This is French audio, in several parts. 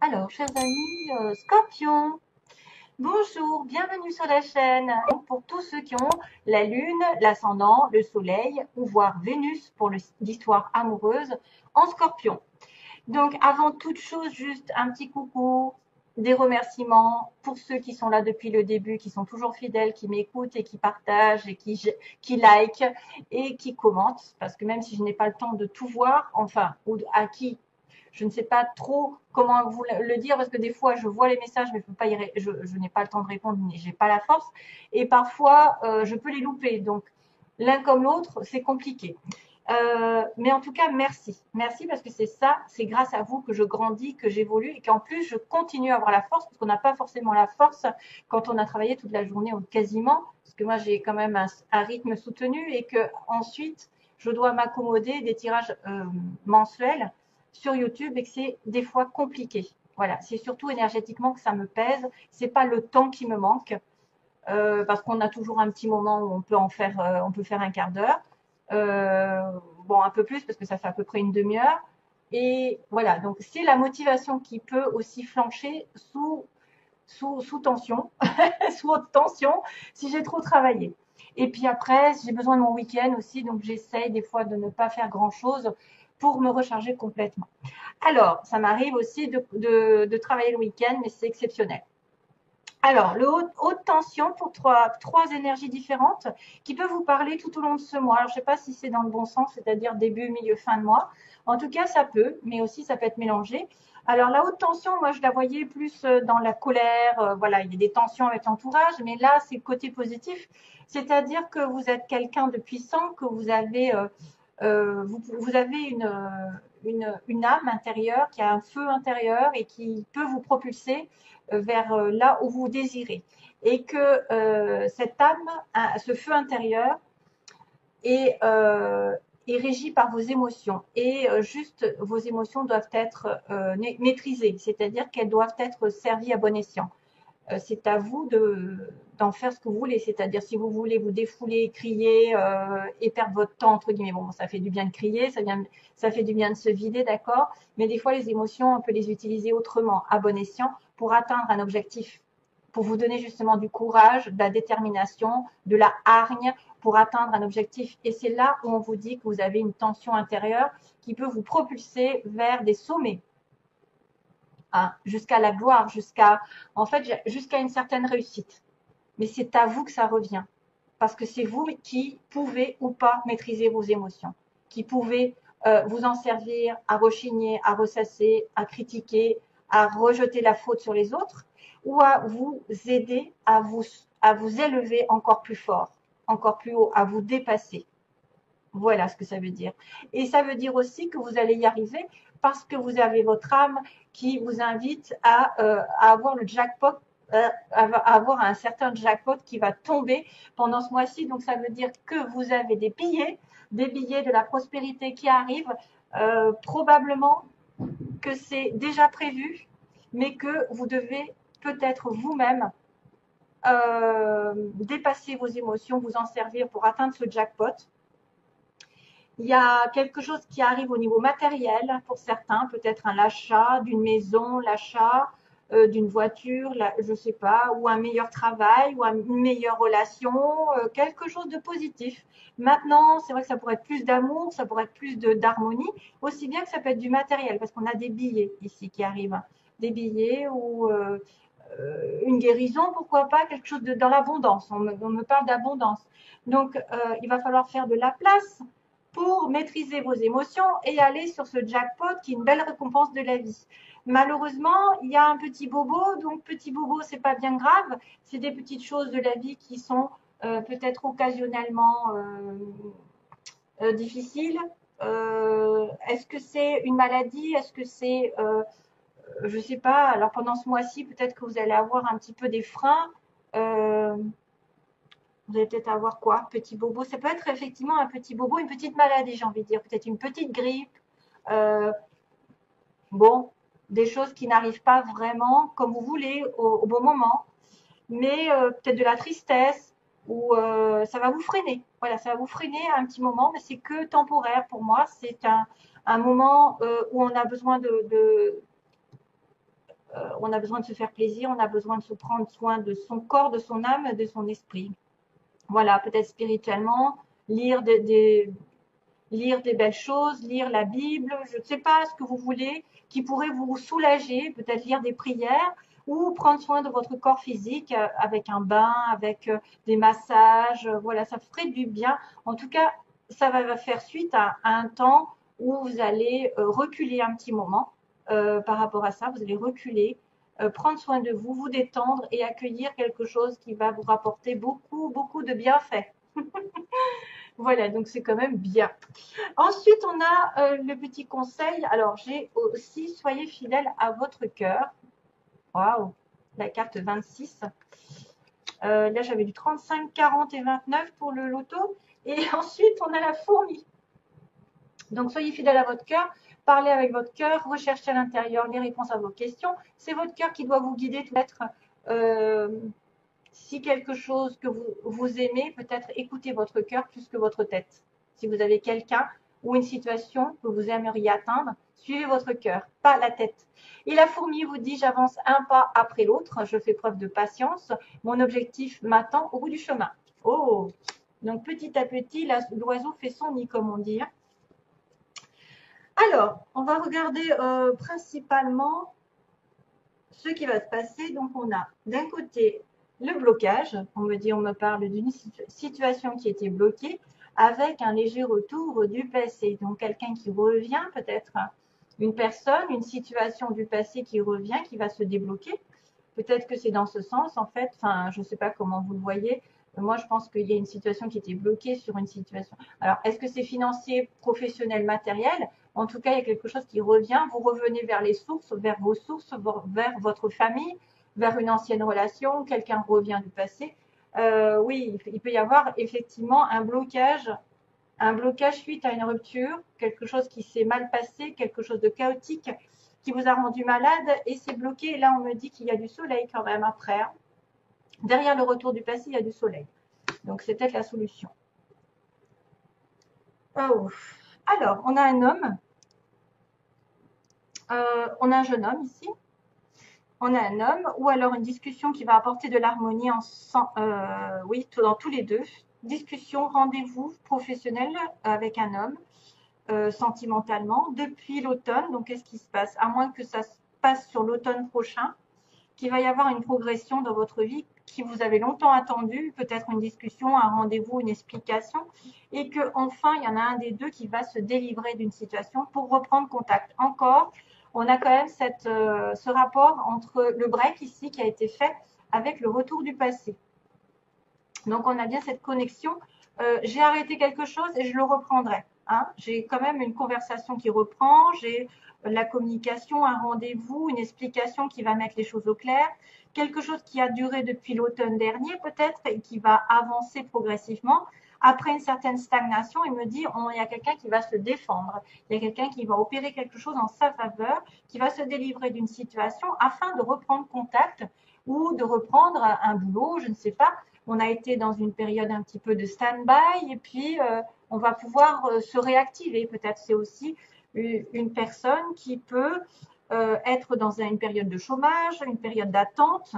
Alors, chers amis Scorpions, bonjour, bienvenue sur la chaîne. Donc, pour tous ceux qui ont la Lune, l'ascendant, le Soleil ou voire Vénus pour l'histoire amoureuse en Scorpion. Donc, avant toute chose, juste un petit coucou, des remerciements pour ceux qui sont là depuis le début, qui sont toujours fidèles, qui m'écoutent et qui partagent et qui like et qui commentent. Parce que même si je n'ai pas le temps de tout voir, enfin, ou à qui je ne sais pas trop comment vous le dire parce que des fois je vois les messages mais je n'ai pas le temps de répondre, j'ai pas la force et parfois je peux les louper. Donc l'un comme l'autre, c'est compliqué. Mais en tout cas, merci. Merci parce que c'est ça, c'est grâce à vous que je grandis, que j'évolue et qu'en plus je continue à avoir la force parce qu'on n'a pas forcément la force quand on a travaillé toute la journée ou quasiment, parce que moi j'ai quand même un rythme soutenu et que ensuite je dois m'accommoder des tirages mensuels sur YouTube et que c'est des fois compliqué. Voilà, c'est surtout énergétiquement que ça me pèse. C'est pas le temps qui me manque parce qu'on a toujours un petit moment où on peut faire un quart d'heure. Bon, un peu plus parce que ça fait à peu près une demi-heure. Et voilà, donc c'est la motivation qui peut aussi flancher sous tension, sous haute tension, si j'ai trop travaillé. Et puis après, j'ai besoin de mon week-end aussi, donc j'essaye des fois de ne pas faire grand-chose pour me recharger complètement. Alors, ça m'arrive aussi de travailler le week-end, mais c'est exceptionnel. Alors, le haute tension pour trois énergies différentes qui peuvent vous parler tout au long de ce mois. Alors, je ne sais pas si c'est dans le bon sens, c'est-à-dire début, milieu, fin de mois. En tout cas, ça peut, mais aussi ça peut être mélangé. Alors, la haute tension, moi, je la voyais plus dans la colère. Voilà, il y a des tensions avec l'entourage, mais là, c'est le côté positif. C'est-à-dire que vous êtes quelqu'un de puissant, que vous avez une âme intérieure, qui a un feu intérieur et qui peut vous propulser vers là où vous désirez. Et que cette âme, ce feu intérieur est régi par vos émotions. Et juste, vos émotions doivent être maîtrisées, c'est-à-dire qu'elles doivent être servies à bon escient. C'est à vous d'en faire ce que vous voulez. C'est-à-dire, si vous voulez vous défouler, crier et perdre votre temps, entre guillemets, bon, ça fait du bien de crier, ça fait du bien de se vider, d'accord. Mais des fois, les émotions, on peut les utiliser autrement, à bon escient, pour atteindre un objectif, pour vous donner justement du courage, de la détermination, de la hargne, pour atteindre un objectif. Et c'est là où on vous dit que vous avez une tension intérieure qui peut vous propulser vers des sommets, hein, jusqu'à la gloire, en fait, jusqu'à une certaine réussite. Mais c'est à vous que ça revient. Parce que c'est vous qui pouvez ou pas maîtriser vos émotions, qui pouvez vous en servir à rechigner, à ressasser, à critiquer, à rejeter la faute sur les autres, ou à vous aider à vous élever encore plus fort, encore plus haut, à vous dépasser. Voilà ce que ça veut dire. Et ça veut dire aussi que vous allez y arriver parce que vous avez votre âme qui vous invite à avoir le jackpot, à avoir un certain jackpot qui va tomber pendant ce mois-ci. Donc ça veut dire que vous avez des billets de la prospérité qui arrivent, probablement que c'est déjà prévu, mais que vous devez peut-être vous-même dépasser vos émotions, vous en servir pour atteindre ce jackpot. Il y a quelque chose qui arrive au niveau matériel pour certains, peut-être l'achat d'une maison, l'achat d'une voiture, je ne sais pas, ou un meilleur travail, ou une meilleure relation, quelque chose de positif. Maintenant, c'est vrai que ça pourrait être plus d'amour, ça pourrait être plus d'harmonie, aussi bien que ça peut être du matériel, parce qu'on a des billets ici qui arrivent, des billets ou une guérison, pourquoi pas, quelque chose dans l'abondance. On me parle d'abondance. Donc, il va falloir faire de la place pour maîtriser vos émotions et aller sur ce jackpot qui est une belle récompense de la vie. Malheureusement, il y a un petit bobo, donc petit bobo, c'est pas bien grave, c'est des petites choses de la vie qui sont peut-être occasionnellement difficiles. Est-ce que c'est une maladie? Est-ce que c'est, je sais pas, alors pendant ce mois-ci, peut-être que vous allez avoir un petit peu des freins. Euh, vous allez peut-être avoir quoi? Petit bobo. Ça peut être effectivement un petit bobo, une petite maladie, j'ai envie de dire. Peut-être une petite grippe. Euh, bon, des choses qui n'arrivent pas vraiment comme vous voulez au bon moment. Mais peut-être de la tristesse ou ça va vous freiner. Voilà, ça va vous freiner à un petit moment, mais c'est que temporaire pour moi. C'est un moment où on a besoin on a besoin de se faire plaisir, on a besoin de se prendre soin de son corps, de son âme, de son esprit. Voilà, peut-être spirituellement, lire lire des belles choses, lire la Bible, je ne sais pas ce que vous voulez, qui pourrait vous soulager, peut-être lire des prières ou prendre soin de votre corps physique avec un bain, avec des massages. Voilà, ça ferait du bien. En tout cas, ça va faire suite à un temps où vous allez reculer un petit moment par rapport à ça. Vous allez reculer, prendre soin de vous, vous détendre et accueillir quelque chose qui va vous rapporter beaucoup, beaucoup de bienfaits. Voilà, donc c'est quand même bien. Ensuite, on a le petit conseil. Alors, j'ai aussi, soyez fidèles à votre cœur. Waouh, la carte 26. Là, j'avais du 35, 40 et 29 pour le loto. Et ensuite, on a la fourmi. Donc, soyez fidèles à votre cœur. Parlez avec votre cœur. Recherchez à l'intérieur les réponses à vos questions. C'est votre cœur qui doit vous guider. Peut-être si quelque chose que vous aimez, peut-être écoutez votre cœur plus que votre tête. Si vous avez quelqu'un ou une situation que vous aimeriez atteindre, suivez votre cœur, pas la tête. Et la fourmi vous dit, j'avance un pas après l'autre, je fais preuve de patience, mon objectif m'attend au bout du chemin. Oh, donc petit à petit, l'oiseau fait son nid, comme on dit. Alors, on va regarder principalement ce qui va se passer. Donc, on a d'un côté le blocage. On me parle d'une situation qui était bloquée avec un léger retour du passé. Donc, quelqu'un qui revient, peut-être une personne, une situation du passé qui revient, qui va se débloquer. Peut-être que c'est dans ce sens, en fait. Enfin, je ne sais pas comment vous le voyez. Moi, je pense qu'il y a une situation qui était bloquée sur une situation. Alors, est-ce que c'est financier, professionnel, matériel? En tout cas, il y a quelque chose qui revient. Vous revenez vers les sources, vers vos sources, vers votre famille, vers une ancienne relation. Quelqu'un revient du passé. Oui, il peut y avoir effectivement un blocage suite à une rupture, quelque chose qui s'est mal passé, quelque chose de chaotique qui vous a rendu malade et c'est bloqué. Et là, on me dit qu'il y a du soleil quand même après. Derrière le retour du passé, il y a du soleil. Donc, c'est peut-être la solution. Oh. Alors, on a un homme. On a un jeune homme ici. On a un homme ou alors une discussion qui va apporter de l'harmonie oui, dans tous les deux. Discussion, rendez-vous professionnel avec un homme. Sentimentalement depuis l'automne. Donc, qu'est-ce qui se passe? À moins que ça se passe sur l'automne prochain, qu'il va y avoir une progression dans votre vie qui vous avez longtemps attendu, peut-être une discussion, un rendez-vous, une explication, et que enfin il y en a un des deux qui va se délivrer d'une situation pour reprendre contact. Encore, on a quand même ce rapport entre le break ici qui a été fait avec le retour du passé. Donc, on a bien cette connexion. J'ai arrêté quelque chose et je le reprendrai. Hein. J'ai quand même une conversation qui reprend, j'ai la communication, un rendez-vous, une explication qui va mettre les choses au clair, quelque chose qui a duré depuis l'automne dernier peut-être et qui va avancer progressivement. Après une certaine stagnation, il me dit, il y a quelqu'un qui va se défendre, il y a quelqu'un qui va opérer quelque chose en sa faveur, qui va se délivrer d'une situation afin de reprendre contact ou de reprendre un boulot, je ne sais pas. On a été dans une période un petit peu de stand-by et puis on va pouvoir se réactiver. Peut-être c'est aussi une personne qui peut être dans une période de chômage, une période d'attente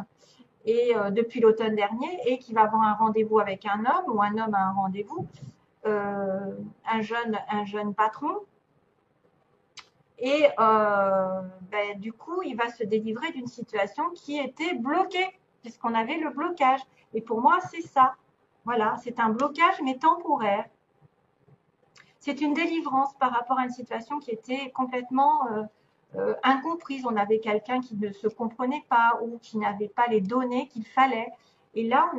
et depuis l'automne dernier et qui va avoir un rendez-vous avec un homme ou un homme a un rendez-vous, un jeune patron. Et du coup, il va se délivrer d'une situation qui était bloquée, puisqu'on avait le blocage. Et pour moi, c'est ça. Voilà, c'est un blocage, mais temporaire. C'est une délivrance par rapport à une situation qui était complètement incomprise. On avait quelqu'un qui ne se comprenait pas ou qui n'avait pas les données qu'il fallait. Et là,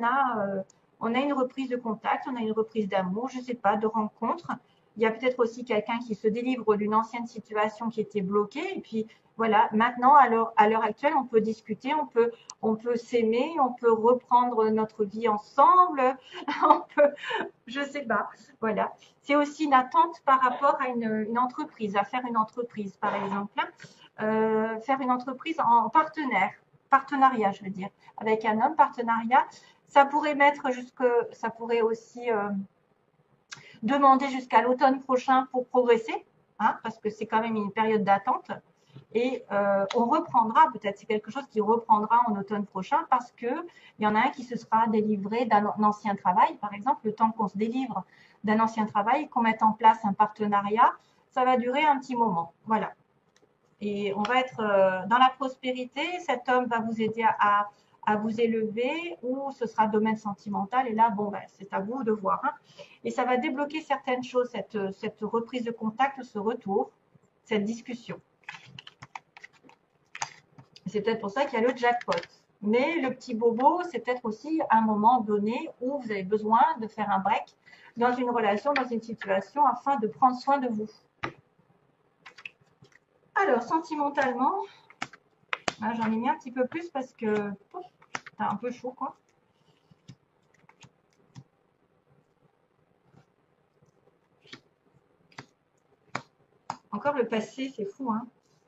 on a une reprise de contact, on a une reprise d'amour, je ne sais pas, de rencontre. Il y a peut-être aussi quelqu'un qui se délivre d'une ancienne situation qui était bloquée. Et puis, voilà, maintenant, à l'heure actuelle, on peut discuter, on peut s'aimer, on peut reprendre notre vie ensemble, on peut, je ne sais pas, voilà. C'est aussi une attente par rapport à une entreprise, à faire une entreprise, par exemple. Faire une entreprise en partenariat, je veux dire, avec un homme, partenariat. Ça pourrait aussi demander jusqu'à l'automne prochain pour progresser, hein, parce que c'est quand même une période d'attente. Et on reprendra, peut-être c'est quelque chose qui reprendra en automne prochain parce qu'il y en a un qui se sera délivré d'un ancien travail. Par exemple, le temps qu'on se délivre d'un ancien travail, qu'on mette en place un partenariat, ça va durer un petit moment. Voilà. Et on va être dans la prospérité. Cet homme va vous aider à vous élever, ou ce sera domaine sentimental. Et là, bon, ben, c'est à vous de voir. Hein. Et ça va débloquer certaines choses, cette reprise de contact, ce retour, cette discussion. C'est peut-être pour ça qu'il y a le jackpot. Mais le petit bobo, c'est peut-être aussi un moment donné où vous avez besoin de faire un break dans une relation, dans une situation, afin de prendre soin de vous. Alors, sentimentalement, j'en ai mis un petit peu plus parce que c'est un peu chaud, quoi. Encore le passé, c'est fou, hein.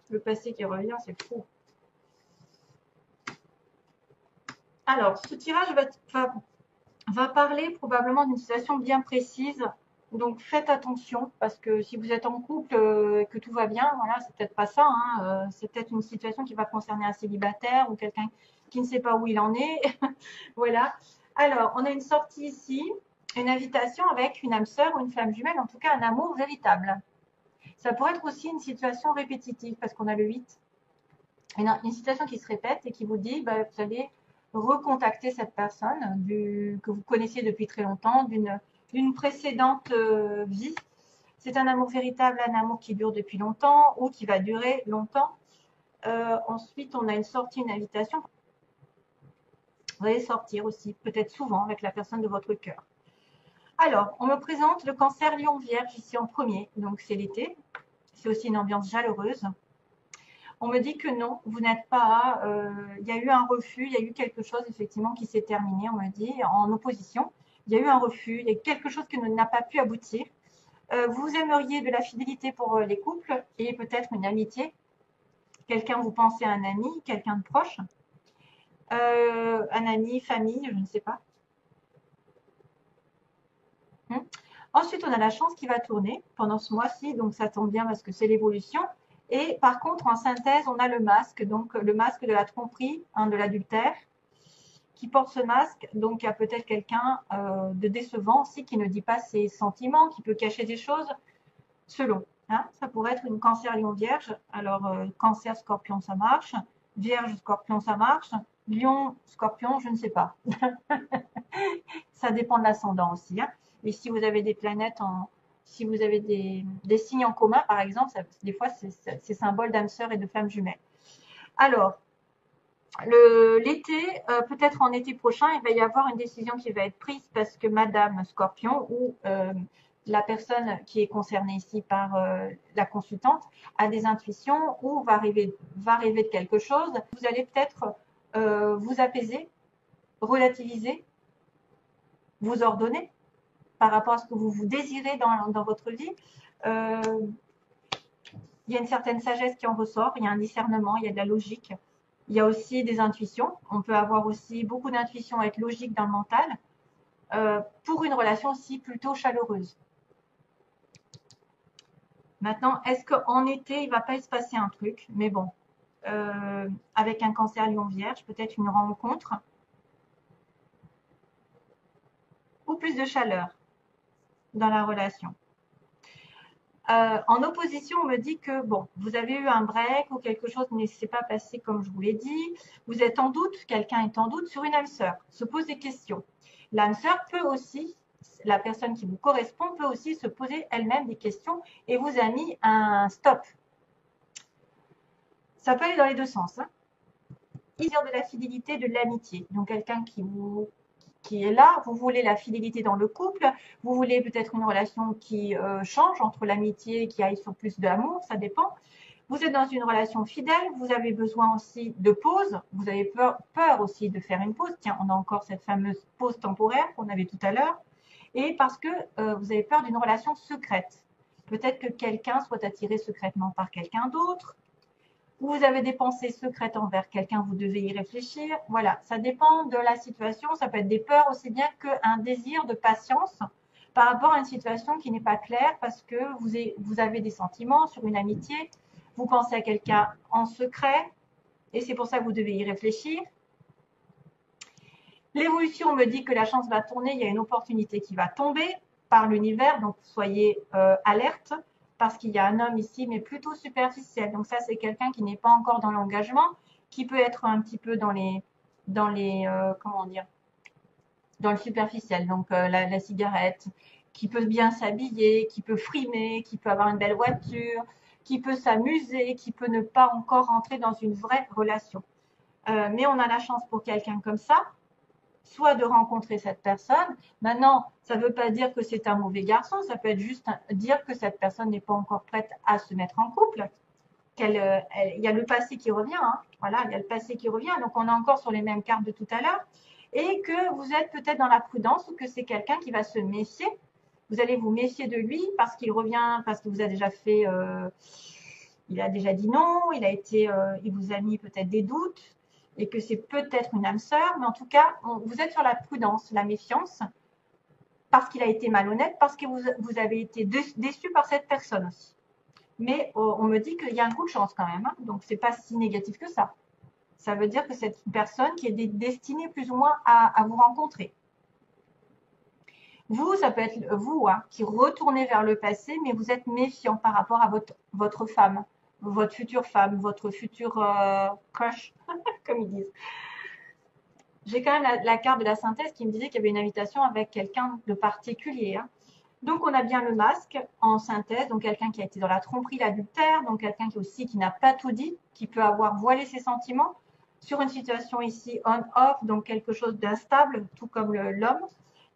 Le passé qui revient, c'est fou. Alors, ce tirage va parler probablement d'une situation bien précise. Donc, faites attention parce que si vous êtes en couple et que tout va bien, voilà, c'est peut-être pas ça. Hein, c'est peut-être une situation qui va concerner un célibataire ou quelqu'un qui ne sait pas où il en est. Voilà. Alors, on a une sortie ici, une invitation avec une âme sœur ou une flamme jumelle, en tout cas un amour véritable. Ça pourrait être aussi une situation répétitive parce qu'on a le 8. Une situation qui se répète et qui vous dit, bah, vous allez recontacter cette personne que vous connaissiez depuis très longtemps, d'une précédente vie. C'est un amour véritable, un amour qui dure depuis longtemps ou qui va durer longtemps. Ensuite, on a une sortie, une invitation. Vous allez sortir aussi, peut-être souvent, avec la personne de votre cœur. Alors, on me présente le cancer lion vierge ici en premier. Donc, c'est l'été. C'est aussi une ambiance chaleureuse. On me dit que non, vous n'êtes pas. Il y a eu un refus, il y a eu quelque chose effectivement qui s'est terminé, on me dit, en opposition. Il y a eu un refus, il y a quelque chose qui n'a pas pu aboutir. Vous aimeriez de la fidélité pour les couples et peut-être une amitié. Quelqu'un, vous pensez à un ami, quelqu'un de proche. Un ami, famille, je ne sais pas. Ensuite, on a la chance qui va tourner pendant ce mois-ci, donc ça tombe bien parce que c'est l'évolution. Et par contre, en synthèse, on a le masque, donc le masque de la tromperie, hein, de l'adultère, qui porte ce masque. Donc, il y a peut-être quelqu'un de décevant aussi qui ne dit pas ses sentiments, qui peut cacher des choses, selon. Hein. Ça pourrait être une cancer lion vierge. Alors, cancer scorpion, ça marche. Vierge scorpion, ça marche. Lion scorpion, je ne sais pas. Ça dépend de l'ascendant aussi. Hein. Et si vous avez des planètes si vous avez des signes en commun, par exemple, des fois, c'est symbole d'âme sœur et de flamme jumelle. Alors, l'été, peut-être en été prochain, il va y avoir une décision qui va être prise parce que Madame Scorpion ou la personne qui est concernée ici par la consultante a des intuitions ou va rêver de quelque chose. Vous allez peut-être vous apaiser, relativiser, vous ordonner par rapport à ce que vous désirez dans votre vie. Il y a une certaine sagesse qui en ressort, il y a un discernement, il y a de la logique. Il y a aussi des intuitions. On peut avoir aussi beaucoup d'intuitions, être logique dans le mental, pour une relation aussi plutôt chaleureuse. Maintenant, est-ce qu'en été, il ne va pas se passer un truc? Mais bon, avec un cancer lion vierge, peut-être une rencontre ou plus de chaleur dans la relation. En opposition, on me dit que bon, vous avez eu un break ou quelque chose ne s'est pas passé comme je vous l'ai dit. Vous êtes en doute, quelqu'un est en doute sur une âme sœur, se pose des questions. L'âme sœur peut aussi, la personne qui vous correspond peut aussi se poser elle-même des questions et vous a mis un stop. Ça peut aller dans les deux sens. Hein. Il y a de la fidélité, de l'amitié. Donc quelqu'un qui est là, vous voulez la fidélité dans le couple, vous voulez peut-être une relation qui change entre l'amitié, qui aille sur plus d'amour, ça dépend. Vous êtes dans une relation fidèle, vous avez besoin aussi de pause, vous avez peur aussi de faire une pause. Tiens, on a encore cette fameuse pause temporaire qu'on avait tout à l'heure. Et parce que vous avez peur d'une relation secrète. Peut-être que quelqu'un soit attiré secrètement par quelqu'un d'autre, vous avez des pensées secrètes envers quelqu'un, vous devez y réfléchir. Voilà, ça dépend de la situation. Ça peut être des peurs aussi bien qu'un désir de patience par rapport à une situation qui n'est pas claire parce que vous avez des sentiments sur une amitié. Vous pensez à quelqu'un en secret et c'est pour ça que vous devez y réfléchir. L'évolution me dit que la chance va tourner, il y a une opportunité qui va tomber par l'univers, donc soyez alerte parce qu'il y a un homme ici, mais plutôt superficiel. Donc ça, c'est quelqu'un qui n'est pas encore dans l'engagement, qui peut être un petit peu dans les comment dire, dans le superficiel. Donc la cigarette, qui peut bien s'habiller, qui peut frimer, qui peut avoir une belle voiture, qui peut s'amuser, qui peut ne pas encore rentrer dans une vraie relation. Mais on a la chance pour quelqu'un comme ça, soit de rencontrer cette personne. Maintenant, ça ne veut pas dire que c'est un mauvais garçon, ça peut être juste dire que cette personne n'est pas encore prête à se mettre en couple. Il y a le passé qui revient, hein. Voilà, il y a le passé qui revient, donc on est encore sur les mêmes cartes de tout à l'heure, et que vous êtes peut-être dans la prudence ou que c'est quelqu'un qui va se méfier. Vous allez vous méfier de lui parce qu'il revient, parce que vous avez déjà fait, il a déjà dit non, il vous a mis peut-être des doutes, et que c'est peut-être une âme sœur, mais en tout cas, vous êtes sur la prudence, la méfiance, parce qu'il a été malhonnête, parce que vous avez été déçu par cette personne aussi. Mais on me dit qu'il y a un coup de chance quand même, hein, donc c'est pas si négatif que ça. Ça veut dire que c'est une personne qui est destinée plus ou moins à vous rencontrer. Vous, ça peut être vous hein, qui retournez vers le passé, mais vous êtes méfiant par rapport à votre femme, votre futur crush, comme ils disent. J'ai quand même la carte de la synthèse qui me disait qu'il y avait une invitation avec quelqu'un de particulier. Hein. Donc, on a bien le masque en synthèse, donc quelqu'un qui a été dans la tromperie, l'adultère, donc quelqu'un qui n'a pas tout dit, qui peut avoir voilé ses sentiments sur une situation ici on-off, donc quelque chose d'instable, tout comme l'homme.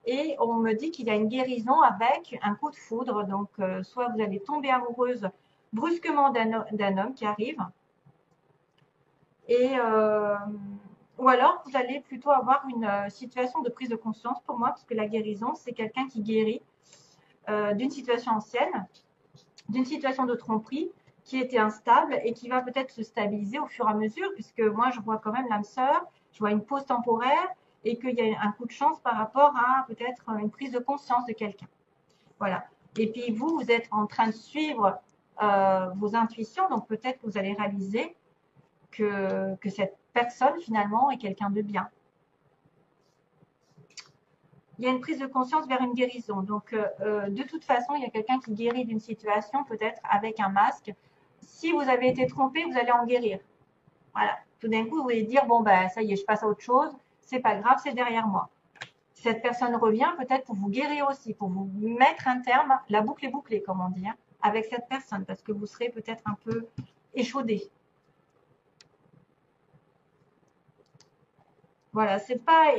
Et on me dit qu'il y a une guérison avec un coup de foudre, donc soit vous allez tomber amoureuse brusquement d'un homme qui arrive, et ou alors vous allez plutôt avoir une situation de prise de conscience pour moi, parce que la guérison, c'est quelqu'un qui guérit d'une situation ancienne, d'une situation de tromperie qui était instable et qui va peut-être se stabiliser au fur et à mesure, puisque moi je vois quand même l'âme sœur, je vois une pause temporaire et qu'il y a un coup de chance par rapport à peut-être une prise de conscience de quelqu'un. Voilà. Et puis vous êtes en train de suivre vos intuitions, donc peut-être que vous allez réaliser que cette personne finalement est quelqu'un de bien. Il y a une prise de conscience vers une guérison. Donc, de toute façon, il y a quelqu'un qui guérit d'une situation, peut-être avec un masque. Si vous avez été trompé, vous allez en guérir. Voilà. Tout d'un coup, vous allez dire, bon, ben, ça y est, je passe à autre chose. C'est pas grave, c'est derrière moi. Cette personne revient peut-être pour vous guérir aussi, pour vous mettre un terme, la boucle est bouclée, comme on dit, hein, avec cette personne, parce que vous serez peut-être un peu échaudé. Voilà, c'est pas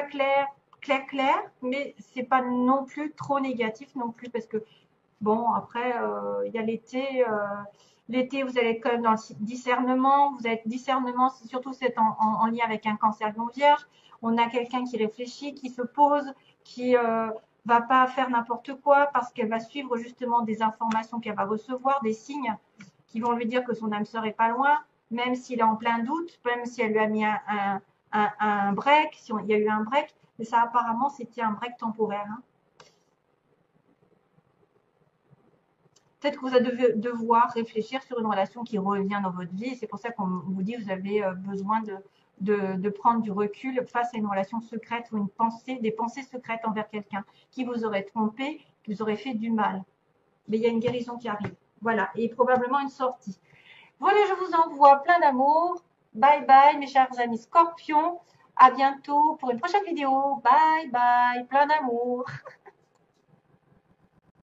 clair, mais c'est pas non plus trop négatif non plus parce que bon après il y a l'été vous allez être quand même dans le discernement, vous êtes discernement surtout c'est en lien avec un cancer non vierge, on a quelqu'un qui réfléchit, qui se pose, qui va pas faire n'importe quoi parce qu'elle va suivre justement des informations qu'elle va recevoir, des signes qui vont lui dire que son âme sœur est pas loin, même s'il est en plein doute, même si elle lui a mis un break, si il y a eu un break, mais ça apparemment c'était un break temporaire. Hein. Peut-être que vous allez devoir réfléchir sur une relation qui revient dans votre vie. C'est pour ça qu'on vous dit que vous avez besoin de prendre du recul face à une relation secrète ou des pensées secrètes envers quelqu'un qui vous aurait trompé, qui vous aurait fait du mal. Mais il y a une guérison qui arrive. Voilà, et probablement une sortie. Voilà, je vous envoie plein d'amour. Bye bye mes chers amis scorpions. À bientôt pour une prochaine vidéo. Bye bye, plein d'amour.